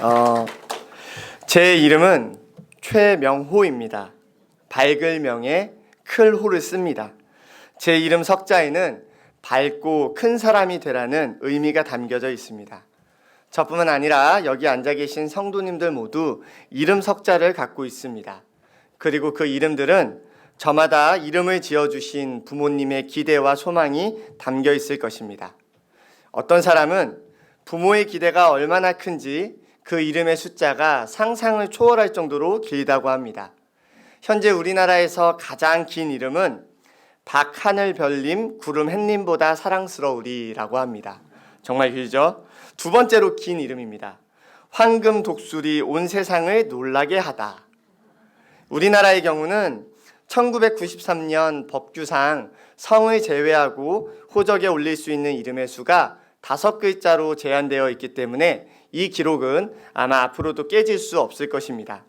어, 제 이름은 최명호입니다. 밝을 명에 클 호를 씁니다. 제 이름 석자에는 밝고 큰 사람이 되라는 의미가 담겨져 있습니다. 저뿐만 아니라 여기 앉아 계신 성도님들 모두 이름 석자를 갖고 있습니다. 그리고 그 이름들은 저마다 이름을 지어주신 부모님의 기대와 소망이 담겨 있을 것입니다. 어떤 사람은 부모의 기대가 얼마나 큰지 그 이름의 숫자가 상상을 초월할 정도로 길다고 합니다. 현재 우리나라에서 가장 긴 이름은 박하늘별님 구름햇님보다 사랑스러우리라고 합니다. 정말 길죠? 두 번째로 긴 이름입니다. 황금 독수리 온 세상을 놀라게 하다. 우리나라의 경우는 1993년 법규상 성을 제외하고 호적에 올릴 수 있는 이름의 수가 5글자로 제한되어 있기 때문에 이 기록은 아마 앞으로도 깨질 수 없을 것입니다.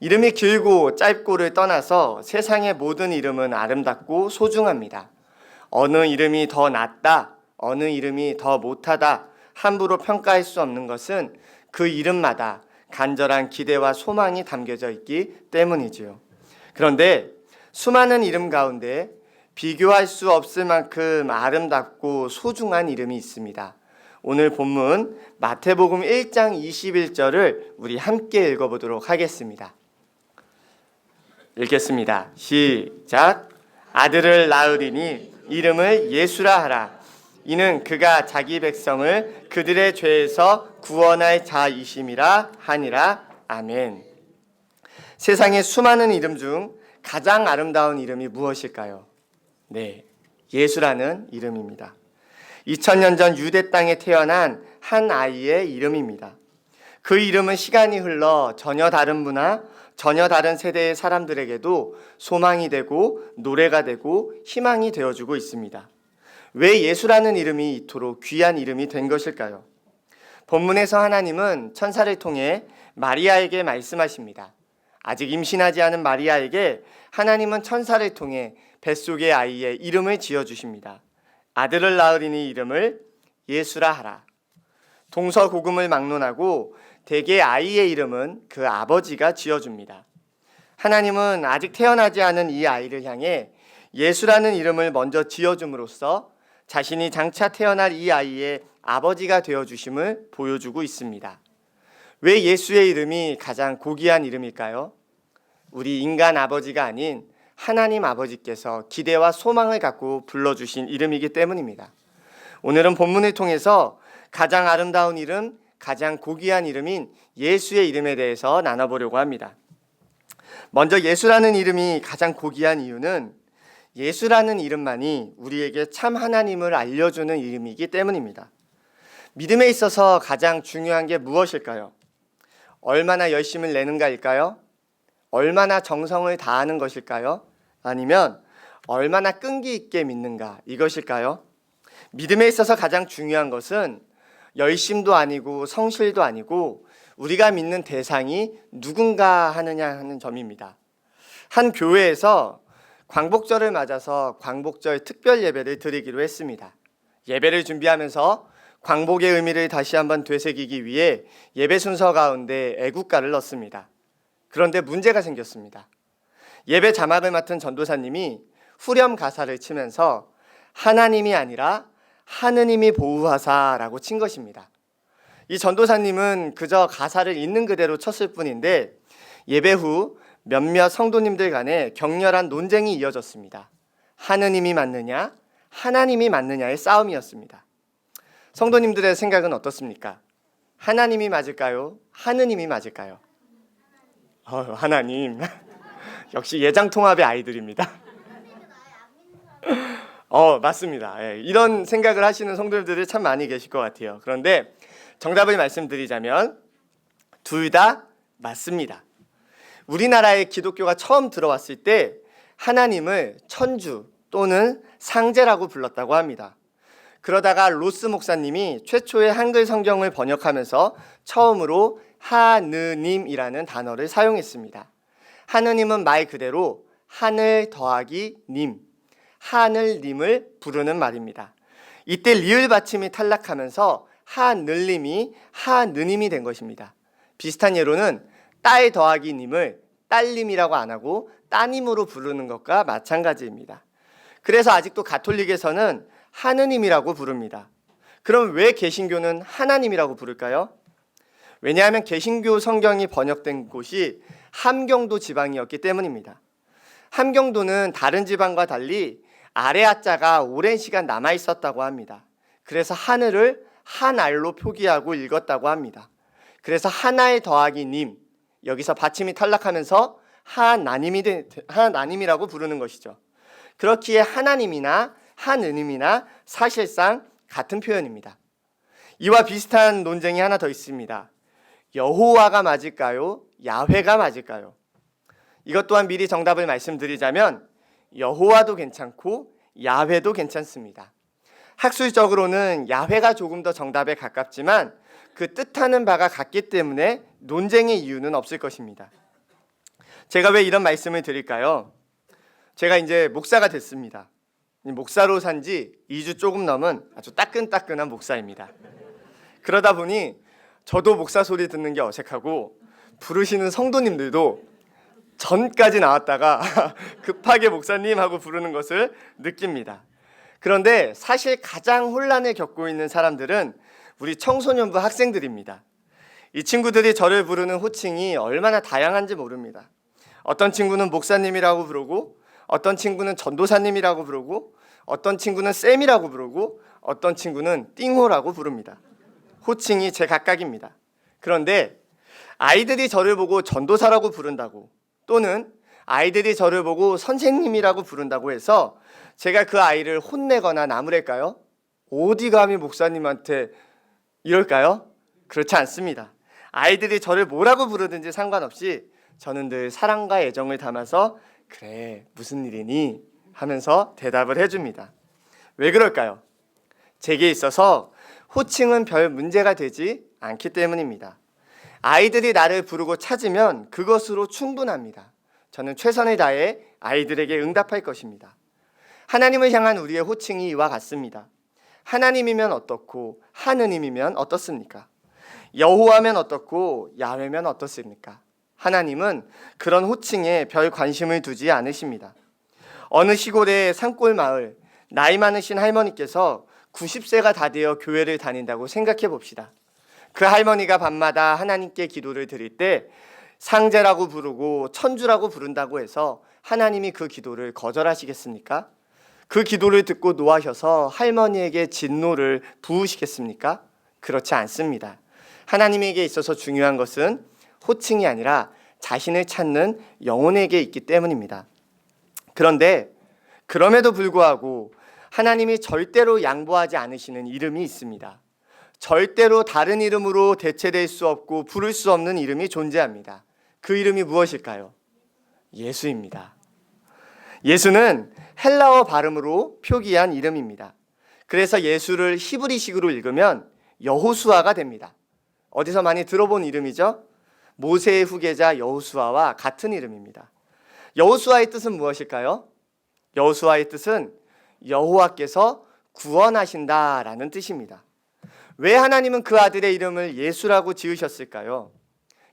이름이 길고 짧고를 떠나서 세상의 모든 이름은 아름답고 소중합니다. 어느 이름이 더 낫다, 어느 이름이 더 못하다 함부로 평가할 수 없는 것은 그 이름마다 간절한 기대와 소망이 담겨져 있기 때문이지요. 그런데 수많은 이름 가운데 비교할 수 없을 만큼 아름답고 소중한 이름이 있습니다. 오늘 본문 마태복음 1장 21절을 우리 함께 읽어보도록 하겠습니다. 읽겠습니다. 시작. 아들을 낳으리니 이름을 예수라 하라. 이는 그가 자기 백성을 그들의 죄에서 구원할 자이심이라 하니라. 아멘. 세상의 수많은 이름 중 가장 아름다운 이름이 무엇일까요? 네, 예수라는 이름입니다. 2000년 전 유대 땅에 태어난 한 아이의 이름입니다. 그 이름은 시간이 흘러 전혀 다른 문화, 전혀 다른 세대의 사람들에게도 소망이 되고 노래가 되고 희망이 되어주고 있습니다. 왜 예수라는 이름이 이토록 귀한 이름이 된 것일까요? 본문에서 하나님은 천사를 통해 마리아에게 말씀하십니다. 아직 임신하지 않은 마리아에게 하나님은 천사를 통해 뱃속의 아이의 이름을 지어주십니다. 아들을 낳으리니 이름을 예수라 하라. 동서고금을 막론하고 대개 아이의 이름은 그 아버지가 지어줍니다. 하나님은 아직 태어나지 않은 이 아이를 향해 예수라는 이름을 먼저 지어줌으로써 자신이 장차 태어날 이 아이의 아버지가 되어주심을 보여주고 있습니다. 왜 예수의 이름이 가장 고귀한 이름일까요? 우리 인간 아버지가 아닌 하나님 아버지께서 기대와 소망을 갖고 불러주신 이름이기 때문입니다. 오늘은 본문을 통해서 가장 아름다운 이름, 가장 고귀한 이름인 예수의 이름에 대해서 나눠보려고 합니다. 먼저 예수라는 이름이 가장 고귀한 이유는 예수라는 이름만이 우리에게 참 하나님을 알려주는 이름이기 때문입니다. 믿음에 있어서 가장 중요한 게 무엇일까요? 얼마나 열심을 내는가일까요? 얼마나 정성을 다하는 것일까요? 아니면 얼마나 끈기 있게 믿는가 이것일까요? 믿음에 있어서 가장 중요한 것은 열심도 아니고 성실도 아니고 우리가 믿는 대상이 누군가 하느냐 하는 점입니다. 한 교회에서 광복절을 맞아서 광복절 특별 예배를 드리기로 했습니다. 예배를 준비하면서 광복의 의미를 다시 한번 되새기기 위해 예배 순서 가운데 애국가를 넣습니다. 그런데 문제가 생겼습니다. 예배 자막을 맡은 전도사님이 후렴 가사를 치면서 하나님이 아니라 하느님이 보호하사라고 친 것입니다. 이 전도사님은 그저 가사를 있는 그대로 쳤을 뿐인데 예배 후 몇몇 성도님들 간에 격렬한 논쟁이 이어졌습니다. 하느님이 맞느냐, 하나님이 맞느냐의 싸움이었습니다. 성도님들의 생각은 어떻습니까? 하나님이 맞을까요? 하느님이 맞을까요? 하나님. 역시 예장통합의 아이들입니다. 맞습니다. 이런 생각을 하시는 성도님들이 참 많이 계실 것 같아요. 그런데 정답을 말씀드리자면 둘 다 맞습니다. 우리나라에 기독교가 처음 들어왔을 때 하나님을 천주 또는 상제라고 불렀다고 합니다. 그러다가 로스 목사님이 최초의 한글 성경을 번역하면서 처음으로 하느님이라는 단어를 사용했습니다. 하느님은 말 그대로 하늘 더하기 님, 하늘님을 부르는 말입니다. 이때 리을 받침이 탈락하면서 하늘님이 하느님이 된 것입니다. 비슷한 예로는 딸 더하기 님을 딸님이라고 안 하고 따님으로 부르는 것과 마찬가지입니다. 그래서 아직도 가톨릭에서는 하느님이라고 부릅니다. 그럼 왜 개신교는 하나님이라고 부를까요? 왜냐하면 개신교 성경이 번역된 곳이 함경도 지방이었기 때문입니다. 함경도는 다른 지방과 달리 아래 하자가 오랜 시간 남아 있었다고 합니다. 그래서 하늘을 한알로 표기하고 읽었다고 합니다. 그래서 하나에 더하기 님, 여기서 받침이 탈락하면서 하나님이라고 부르는 것이죠. 그렇기에 하나님이나 하느님이나 사실상 같은 표현입니다. 이와 비슷한 논쟁이 하나 더 있습니다. 여호와가 맞을까요? 야훼가 맞을까요? 이것 또한 미리 정답을 말씀드리자면 여호와도 괜찮고 야훼도 괜찮습니다. 학술적으로는 야훼가 조금 더 정답에 가깝지만 그 뜻하는 바가 같기 때문에 논쟁의 이유는 없을 것입니다. 제가 왜 이런 말씀을 드릴까요? 제가 이제 목사가 됐습니다. 목사로 산 지 2주 조금 넘은 아주 따끈따끈한 목사입니다. 그러다 보니 저도 목사 소리 듣는 게 어색하고 부르시는 성도님들도 전까지 나왔다가 급하게 목사님 하고 부르는 것을 느낍니다. 그런데 사실 가장 혼란을 겪고 있는 사람들은 우리 청소년부 학생들입니다. 이 친구들이 저를 부르는 호칭이 얼마나 다양한지 모릅니다. 어떤 친구는 목사님이라고 부르고, 어떤 친구는 전도사님이라고 부르고, 어떤 친구는 쌤이라고 부르고, 어떤 친구는 띵호라고 부릅니다. 호칭이 제각각입니다. 그런데 아이들이 저를 보고 전도사라고 부른다고, 또는 아이들이 저를 보고 선생님이라고 부른다고 해서 제가 그 아이를 혼내거나 나무랄까요? 어디 감히 목사님한테 이럴까요? 그렇지 않습니다. 아이들이 저를 뭐라고 부르든지 상관없이 저는 늘 사랑과 애정을 담아서 그래 무슨 일이니? 하면서 대답을 해줍니다. 왜 그럴까요? 제게 있어서 호칭은 별 문제가 되지 않기 때문입니다. 아이들이 나를 부르고 찾으면 그것으로 충분합니다. 저는 최선을 다해 아이들에게 응답할 것입니다. 하나님을 향한 우리의 호칭이 이와 같습니다. 하나님이면 어떻고 하느님이면 어떻습니까? 여호와면 어떻고 야훼면 어떻습니까? 하나님은 그런 호칭에 별 관심을 두지 않으십니다. 어느 시골의 산골 마을, 나이 많으신 할머니께서 90세가 다 되어 교회를 다닌다고 생각해 봅시다. 그 할머니가 밤마다 하나님께 기도를 드릴 때 상제라고 부르고 천주라고 부른다고 해서 하나님이 그 기도를 거절하시겠습니까? 그 기도를 듣고 노하셔서 할머니에게 진노를 부으시겠습니까? 그렇지 않습니다. 하나님에게 있어서 중요한 것은 호칭이 아니라 자신을 찾는 영혼에게 있기 때문입니다. 그런데 그럼에도 불구하고 하나님이 절대로 양보하지 않으시는 이름이 있습니다. 절대로 다른 이름으로 대체될 수 없고 부를 수 없는 이름이 존재합니다. 그 이름이 무엇일까요? 예수입니다. 예수는 헬라어 발음으로 표기한 이름입니다. 그래서 예수를 히브리식으로 읽으면 여호수아가 됩니다. 어디서 많이 들어본 이름이죠? 모세의 후계자 여호수아와 같은 이름입니다. 여호수아의 뜻은 무엇일까요? 여호수아의 뜻은 여호와께서 구원하신다라는 뜻입니다. 왜 하나님은 그 아들의 이름을 예수라고 지으셨을까요?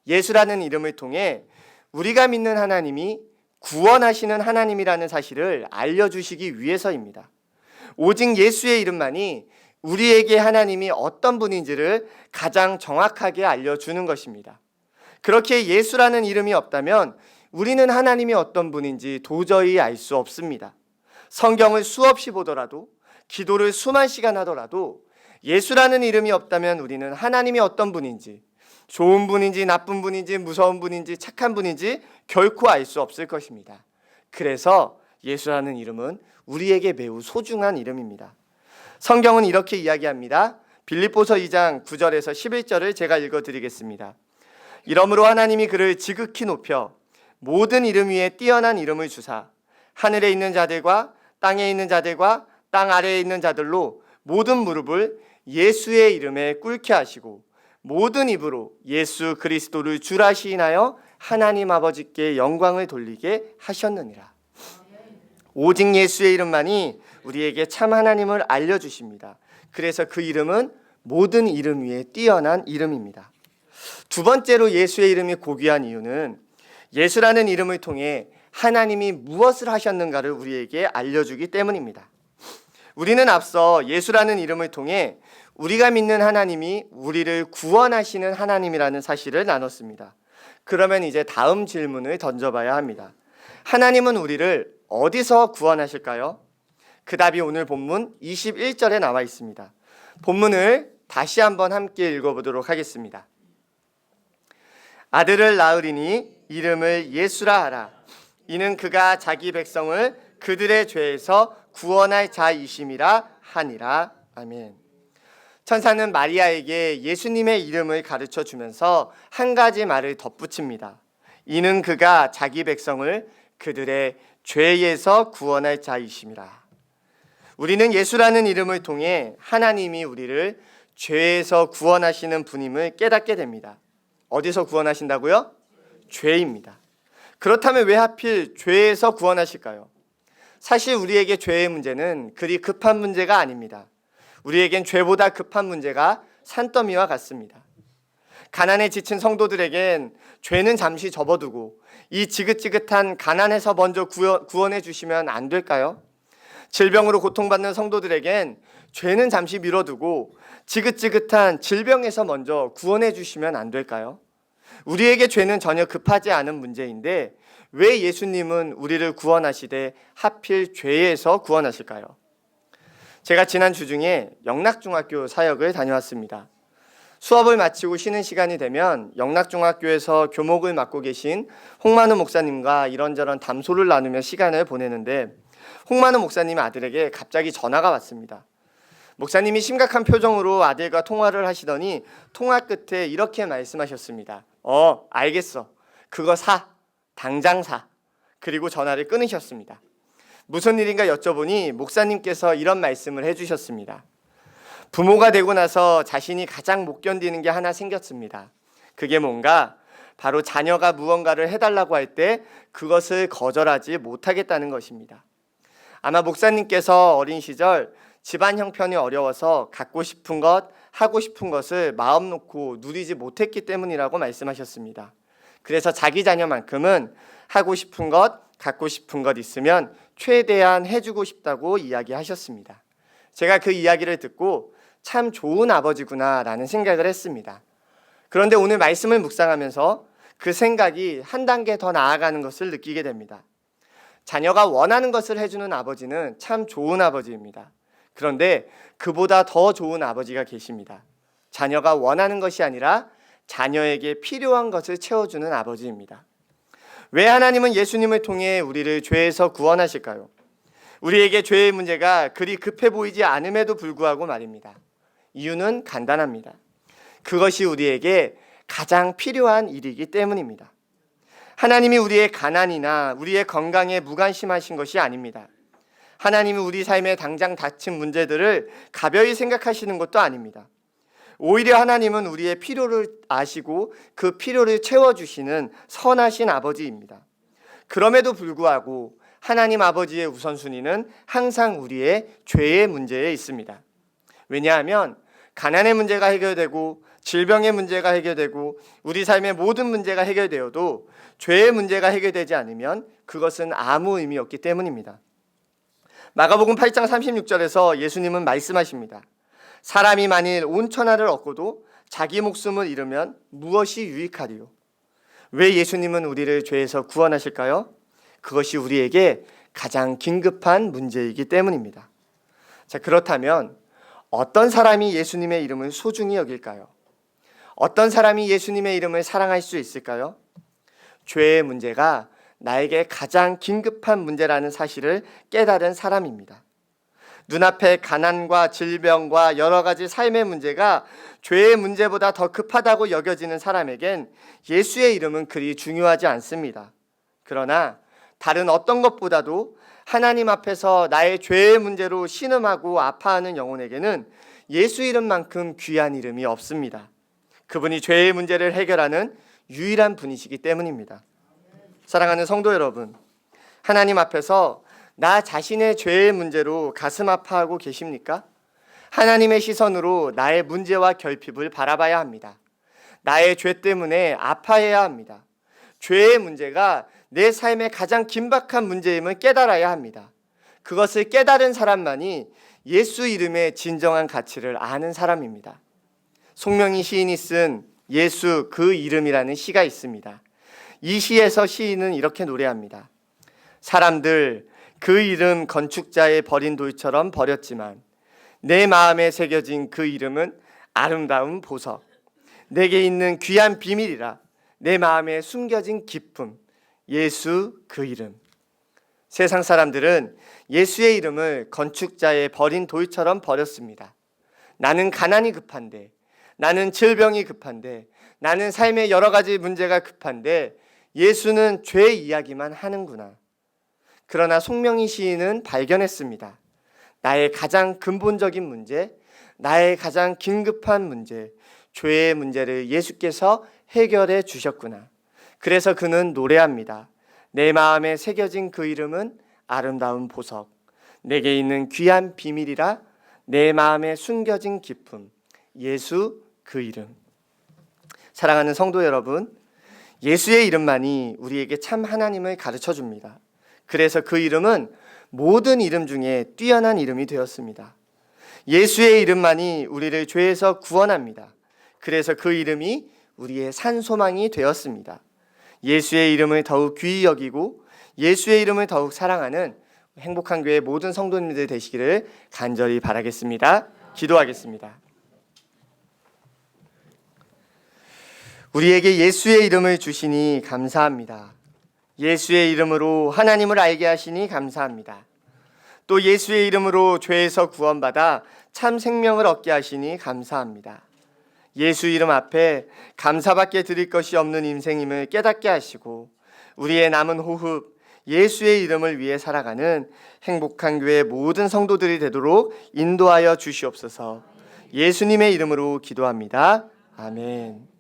예수라는 이름을 통해 우리가 믿는 하나님이 구원하시는 하나님이라는 사실을 알려주시기 위해서입니다. 오직 예수의 이름만이 우리에게 하나님이 어떤 분인지를 가장 정확하게 알려주는 것입니다. 그렇게 예수라는 이름이 없다면 우리는 하나님이 어떤 분인지 도저히 알 수 없습니다. 성경을 수없이 보더라도, 기도를 수만 시간 하더라도 예수라는 이름이 없다면 우리는 하나님이 어떤 분인지, 좋은 분인지 나쁜 분인지 무서운 분인지 착한 분인지 결코 알 수 없을 것입니다. 그래서 예수라는 이름은 우리에게 매우 소중한 이름입니다. 성경은 이렇게 이야기합니다. 빌립보서 2장 9절에서 11절을 제가 읽어드리겠습니다. 이러므로 하나님이 그를 지극히 높여 모든 이름 위에 뛰어난 이름을 주사 하늘에 있는 자들과 땅에 있는 자들과 땅 아래에 있는 자들로 모든 무릎을 예수의 이름에 꿇게 하시고 모든 입으로 예수 그리스도를 주라 시인하여 하나님 아버지께 영광을 돌리게 하셨느니라. 오직 예수의 이름만이 우리에게 참 하나님을 알려주십니다. 그래서 그 이름은 모든 이름 위에 뛰어난 이름입니다. 두 번째로 예수의 이름이 고귀한 이유는 예수라는 이름을 통해 하나님이 무엇을 하셨는가를 우리에게 알려주기 때문입니다. 우리는 앞서 예수라는 이름을 통해 우리가 믿는 하나님이 우리를 구원하시는 하나님이라는 사실을 나눴습니다. 그러면 이제 다음 질문을 던져봐야 합니다. 하나님은 우리를 어디서 구원하실까요? 그 답이 오늘 본문 21절에 나와 있습니다. 본문을 다시 한번 함께 읽어보도록 하겠습니다. 아들을 낳으리니 이름을 예수라 하라. 이는 그가 자기 백성을 그들의 죄에서 구원할 자이심이라 하니라. 아멘. 천사는 마리아에게 예수님의 이름을 가르쳐 주면서 한 가지 말을 덧붙입니다. 이는 그가 자기 백성을 그들의 죄에서 구원할 자이심이라. 우리는 예수라는 이름을 통해 하나님이 우리를 죄에서 구원하시는 분임을 깨닫게 됩니다. 어디서 구원하신다고요? 죄입니다. 그렇다면 왜 하필 죄에서 구원하실까요? 사실 우리에게 죄의 문제는 그리 급한 문제가 아닙니다. 우리에겐 죄보다 급한 문제가 산더미와 같습니다. 가난에 지친 성도들에겐 죄는 잠시 접어두고 이 지긋지긋한 가난에서 먼저 구원해 주시면 안 될까요? 질병으로 고통받는 성도들에겐 죄는 잠시 미뤄두고 지긋지긋한 질병에서 먼저 구원해 주시면 안 될까요? 우리에게 죄는 전혀 급하지 않은 문제인데 왜 예수님은 우리를 구원하시되 하필 죄에서 구원하실까요? 제가 지난 주중에 영락중학교 사역을 다녀왔습니다. 수업을 마치고 쉬는 시간이 되면 영락중학교에서 교목을 맡고 계신 홍만우 목사님과 이런저런 담소를 나누며 시간을 보내는데 홍만우 목사님 아들에게 갑자기 전화가 왔습니다. 목사님이 심각한 표정으로 아들과 통화를 하시더니 통화 끝에 이렇게 말씀하셨습니다. 알겠어. 그거 사. 당장 사. 그리고 전화를 끊으셨습니다. 무슨 일인가 여쭤보니 목사님께서 이런 말씀을 해주셨습니다. 부모가 되고 나서 자신이 가장 못 견디는 게 하나 생겼습니다. 그게 뭔가 바로 자녀가 무언가를 해달라고 할 때 그것을 거절하지 못하겠다는 것입니다. 아마 목사님께서 어린 시절 집안 형편이 어려워서 갖고 싶은 것, 하고 싶은 것을 마음 놓고 누리지 못했기 때문이라고 말씀하셨습니다. 그래서 자기 자녀만큼은 하고 싶은 것, 갖고 싶은 것 있으면 최대한 해주고 싶다고 이야기하셨습니다. 제가 그 이야기를 듣고 참 좋은 아버지구나 라는 생각을 했습니다. 그런데 오늘 말씀을 묵상하면서 그 생각이 한 단계 더 나아가는 것을 느끼게 됩니다. 자녀가 원하는 것을 해주는 아버지는 참 좋은 아버지입니다. 그런데 그보다 더 좋은 아버지가 계십니다. 자녀가 원하는 것이 아니라 자녀에게 필요한 것을 채워주는 아버지입니다. 왜 하나님은 예수님을 통해 우리를 죄에서 구원하실까요? 우리에게 죄의 문제가 그리 급해 보이지 않음에도 불구하고 말입니다. 이유는 간단합니다. 그것이 우리에게 가장 필요한 일이기 때문입니다. 하나님이 우리의 가난이나 우리의 건강에 무관심하신 것이 아닙니다. 하나님이 우리 삶에 당장 닥친 문제들을 가벼이 생각하시는 것도 아닙니다. 오히려 하나님은 우리의 필요를 아시고 그 필요를 채워주시는 선하신 아버지입니다. 그럼에도 불구하고 하나님 아버지의 우선순위는 항상 우리의 죄의 문제에 있습니다. 왜냐하면 가난의 문제가 해결되고 질병의 문제가 해결되고 우리 삶의 모든 문제가 해결되어도 죄의 문제가 해결되지 않으면 그것은 아무 의미 없기 때문입니다. 마가복음 8장 36절에서 예수님은 말씀하십니다. 사람이 만일 온 천하를 얻고도 자기 목숨을 잃으면 무엇이 유익하리요? 왜 예수님은 우리를 죄에서 구원하실까요? 그것이 우리에게 가장 긴급한 문제이기 때문입니다. 자, 그렇다면 어떤 사람이 예수님의 이름을 소중히 여길까요? 어떤 사람이 예수님의 이름을 사랑할 수 있을까요? 죄의 문제가 나에게 가장 긴급한 문제라는 사실을 깨달은 사람입니다. 눈앞에 가난과 질병과 여러 가지 삶의 문제가 죄의 문제보다 더 급하다고 여겨지는 사람에겐 예수의 이름은 그리 중요하지 않습니다. 그러나 다른 어떤 것보다도 하나님 앞에서 나의 죄의 문제로 신음하고 아파하는 영혼에게는 예수 이름만큼 귀한 이름이 없습니다. 그분이 죄의 문제를 해결하는 유일한 분이시기 때문입니다. 사랑하는 성도 여러분, 하나님 앞에서 나 자신의 죄의 문제로 가슴 아파하고 계십니까? 하나님의 시선으로 나의 문제와 결핍을 바라봐야 합니다. 나의 죄 때문에 아파해야 합니다. 죄의 문제가 내 삶의 가장 긴박한 문제임을 깨달아야 합니다. 그것을 깨달은 사람만이 예수 이름의 진정한 가치를 아는 사람입니다. 송명희 시인이 쓴 예수 그 이름이라는 시가 있습니다. 이 시에서 시인은 이렇게 노래합니다. 사람들 그 이름 건축자의 버린 돌처럼 버렸지만 내 마음에 새겨진 그 이름은 아름다운 보석. 내게 있는 귀한 비밀이라. 내 마음에 숨겨진 기쁨. 예수 그 이름. 세상 사람들은 예수의 이름을 건축자의 버린 돌처럼 버렸습니다. 나는 가난이 급한데, 나는 질병이 급한데, 나는 삶의 여러 가지 문제가 급한데 예수는 죄 이야기만 하는구나. 그러나 송명희 시인은 발견했습니다. 나의 가장 근본적인 문제, 나의 가장 긴급한 문제, 죄의 문제를 예수께서 해결해 주셨구나. 그래서 그는 노래합니다. 내 마음에 새겨진 그 이름은 아름다운 보석. 내게 있는 귀한 비밀이라. 내 마음에 숨겨진 기쁨. 예수 그 이름. 사랑하는 성도 여러분, 예수의 이름만이 우리에게 참 하나님을 가르쳐 줍니다. 그래서 그 이름은 모든 이름 중에 뛰어난 이름이 되었습니다. 예수의 이름만이 우리를 죄에서 구원합니다. 그래서 그 이름이 우리의 산소망이 되었습니다. 예수의 이름을 더욱 귀히 여기고 예수의 이름을 더욱 사랑하는 행복한 교회 모든 성도님들 되시기를 간절히 바라겠습니다. 기도하겠습니다. 우리에게 예수의 이름을 주시니 감사합니다. 예수의 이름으로 하나님을 알게 하시니 감사합니다. 또 예수의 이름으로 죄에서 구원받아 참 생명을 얻게 하시니 감사합니다. 예수 이름 앞에 감사밖에 드릴 것이 없는 인생임을 깨닫게 하시고 우리의 남은 호흡 예수의 이름을 위해 살아가는 행복한 교회 모든 성도들이 되도록 인도하여 주시옵소서. 예수님의 이름으로 기도합니다. 아멘.